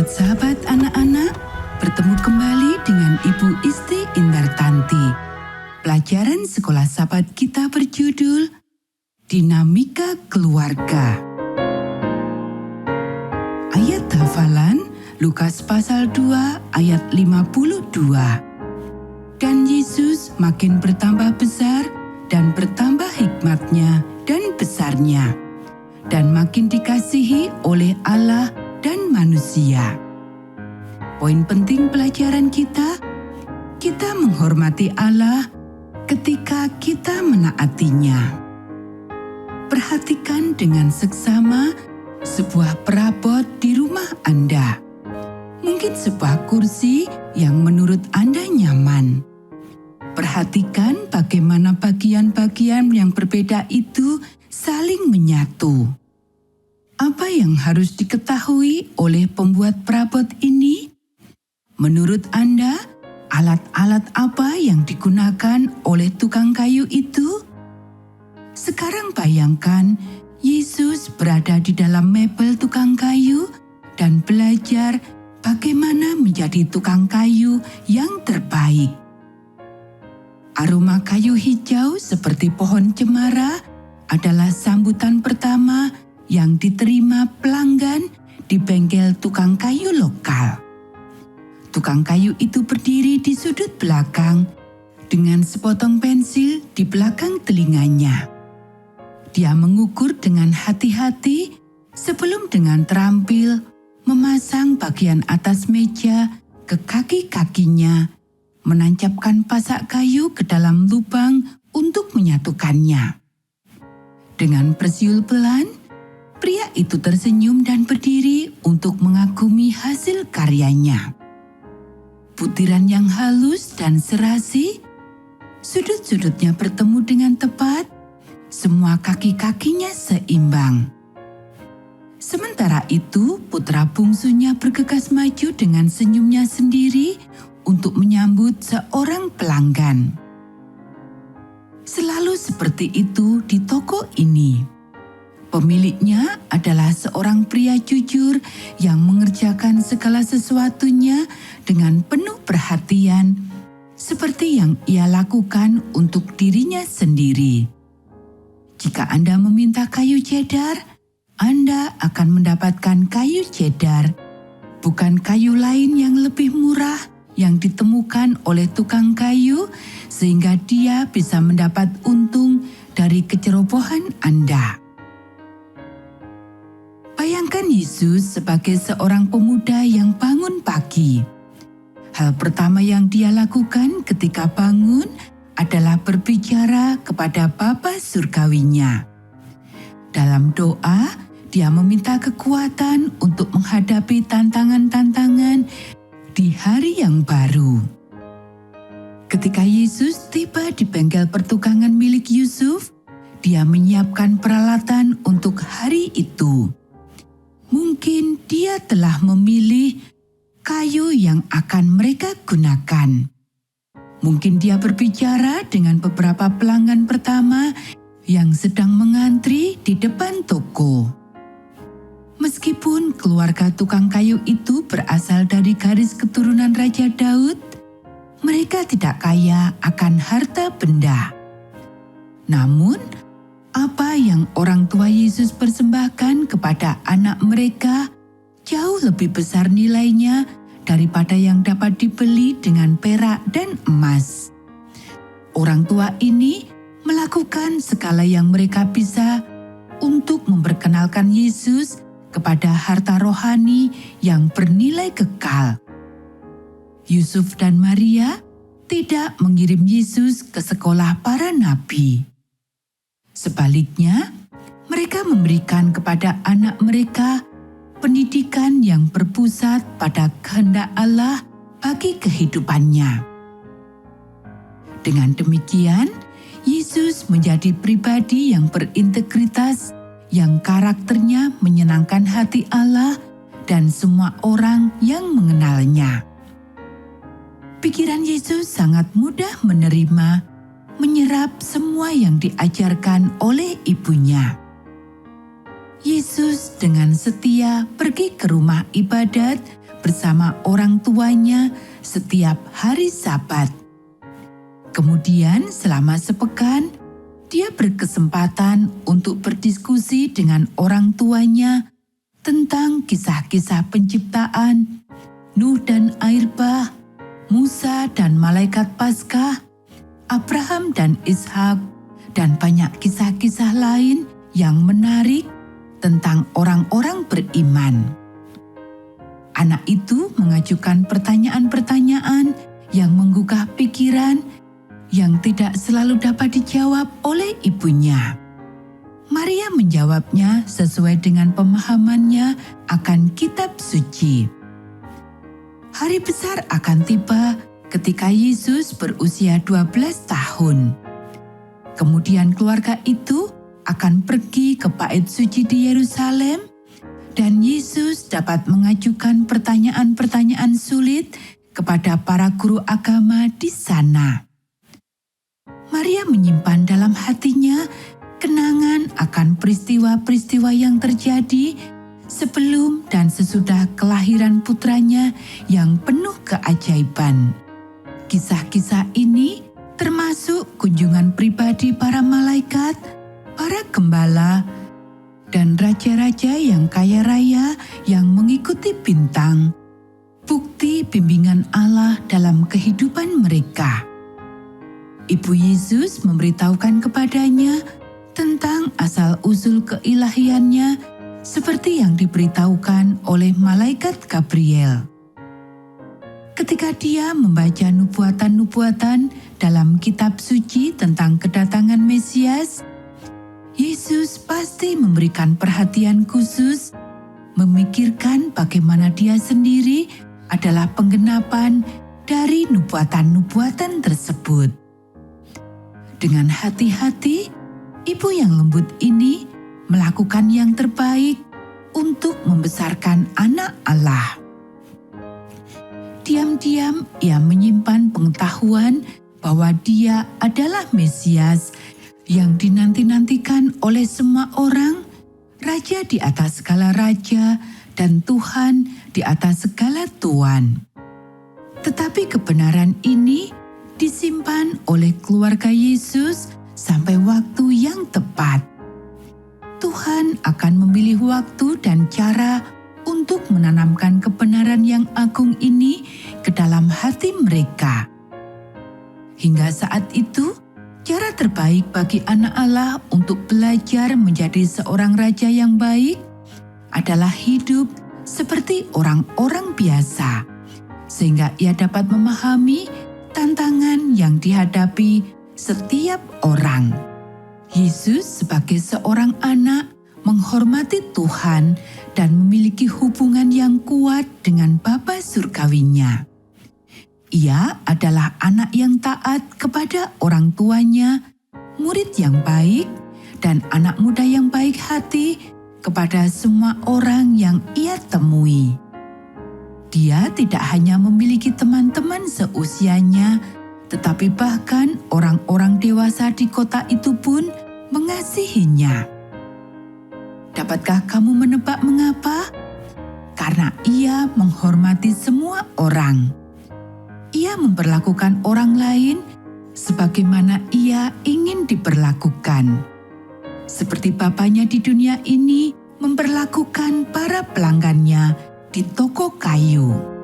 Sahabat-sahabat anak-anak, bertemu kembali dengan Ibu Isti Indartanti. Pelajaran sekolah sahabat kita berjudul Dinamika Keluarga. Ayat hafalan Lukas pasal 2 ayat 52. Dan Yesus makin bertambah besar dan bertambah hikmatnya dan besarnya, dan makin dikasihi oleh Allah dan manusia. Poin penting pelajaran kita menghormati Allah ketika kita menaatinya. Perhatikan dengan seksama sebuah perabot di rumah Anda. Mungkin sebuah kursi yang menurut Anda nyaman. Perhatikan bagaimana bagian-bagian yang berbeda itu saling menyatu. Apa yang harus diketahui oleh pembuat perabot ini? Menurut Anda, alat-alat apa yang digunakan oleh tukang kayu itu? Sekarang bayangkan Yesus berada di dalam mebel tukang kayu dan belajar bagaimana menjadi tukang kayu yang terbaik. Aroma kayu hijau seperti pohon cemara adalah sambutan pertama yang diterima pelanggan di bengkel tukang kayu lokal. Tukang kayu itu berdiri di sudut belakang dengan sepotong pensil di belakang telinganya. Dia mengukur dengan hati-hati sebelum dengan terampil memasang bagian atas meja ke kaki-kakinya, menancapkan pasak kayu ke dalam lubang untuk menyatukannya. Dengan bersiul pelan, pria itu tersenyum dan berdiri untuk mengagumi hasil karyanya. Butiran yang halus dan serasi, sudut-sudutnya bertemu dengan tepat, semua kaki-kakinya seimbang. Sementara itu, putra bungsunya bergegas maju dengan senyumnya sendiri untuk menyambut seorang pelanggan. Selalu seperti itu di toko ini. Pemiliknya adalah seorang pria jujur yang mengerjakan segala sesuatunya dengan penuh perhatian, seperti yang ia lakukan untuk dirinya sendiri. Jika Anda meminta kayu cedar, Anda akan mendapatkan kayu cedar, bukan kayu lain yang lebih murah yang ditemukan oleh tukang kayu, sehingga dia bisa mendapat untung dari kecerobohan Anda. Bayangkan Yesus sebagai seorang pemuda yang bangun pagi. Hal pertama yang dia lakukan ketika bangun adalah berbicara kepada Bapa Surgawinya. Dalam doa, dia meminta kekuatan untuk menghadapi tantangan-tantangan di hari yang baru. Ketika Yesus tiba di bengkel pertukangan milik Yusuf, dia menyiapkan peralatan untuk hari itu. Mungkin dia telah memilih kayu yang akan mereka gunakan. Mungkin dia berbicara dengan beberapa pelanggan pertama yang sedang mengantri di depan toko. Meskipun keluarga tukang kayu itu berasal dari garis keturunan Raja Daud, mereka tidak kaya akan harta benda. Namun, apa yang orang tua Yesus persembahkan kepada anak mereka jauh lebih besar nilainya daripada yang dapat dibeli dengan perak dan emas. Orang tua ini melakukan segala yang mereka bisa untuk memperkenalkan Yesus kepada harta rohani yang bernilai kekal. Yusuf dan Maria tidak mengirim Yesus ke sekolah para nabi. Sebaliknya, mereka memberikan kepada anak mereka pendidikan yang berpusat pada kehendak Allah bagi kehidupannya. Dengan demikian, Yesus menjadi pribadi yang berintegritas, yang karakternya menyenangkan hati Allah dan semua orang yang mengenalnya. Pikiran Yesus sangat mudah menerima, menyerap semua yang diajarkan oleh ibunya. Yesus dengan setia pergi ke rumah ibadat bersama orang tuanya setiap hari Sabat. Kemudian selama sepekan, dia berkesempatan untuk berdiskusi dengan orang tuanya tentang kisah-kisah penciptaan, Nuh dan air bah, Musa dan malaikat Paskah, Abraham dan Ishak, dan banyak kisah-kisah lain yang menarik tentang orang-orang beriman. Anak itu mengajukan pertanyaan-pertanyaan yang menggugah pikiran yang tidak selalu dapat dijawab oleh ibunya. Maria menjawabnya sesuai dengan pemahamannya akan kitab suci. Hari besar akan tiba ketika Yesus berusia 12 tahun. Kemudian keluarga itu akan pergi ke bait suci di Yerusalem dan Yesus dapat mengajukan pertanyaan-pertanyaan sulit kepada para guru agama di sana. Maria menyimpan dalam hatinya kenangan akan peristiwa-peristiwa yang terjadi sebelum dan sesudah kelahiran putranya yang penuh keajaiban. Kisah-kisah ini termasuk kunjungan pribadi para malaikat, para gembala, dan raja-raja yang kaya raya yang mengikuti bintang, bukti bimbingan Allah dalam kehidupan mereka. Ibu Yesus memberitahukan kepadanya tentang asal-usul keilahiannya seperti yang diberitahukan oleh malaikat Gabriel. Ketika dia membaca nubuatan-nubuatan dalam kitab suci tentang kedatangan Mesias, Yesus pasti memberikan perhatian khusus, memikirkan bagaimana dia sendiri adalah penggenapan dari nubuatan-nubuatan tersebut. Dengan hati-hati, ibu yang lembut ini melakukan yang terbaik untuk membesarkan anak Allah. Diam-diam ia menyimpan pengetahuan bahwa dia adalah Mesias yang dinanti-nantikan oleh semua orang, Raja di atas segala raja dan Tuhan di atas segala tuan. Tetapi kebenaran ini disimpan oleh keluarga Yesus sampai waktu yang tepat. Tuhan akan memilih waktu dan cara untuk menanamkan kebenaran yang agung ini ke dalam hati mereka. Hingga saat itu, cara terbaik bagi anak Allah untuk belajar menjadi seorang raja yang baik adalah hidup seperti orang-orang biasa, sehingga ia dapat memahami tantangan yang dihadapi setiap orang. Yesus sebagai seorang anak menghormati Tuhan dan memiliki hubungan yang kuat dengan Bapa surgawinya. Ia adalah anak yang taat kepada orang tuanya, murid yang baik, dan anak muda yang baik hati kepada semua orang yang ia temui. Dia tidak hanya memiliki teman-teman seusianya, tetapi bahkan orang-orang dewasa di kota itu pun mengasihinya. Dapatkah kamu menebak mengapa? Karena ia menghormati semua orang. Ia memperlakukan orang lain sebagaimana ia ingin diperlakukan. Seperti Bapaknya di dunia ini memperlakukan para pelanggannya di toko kayu.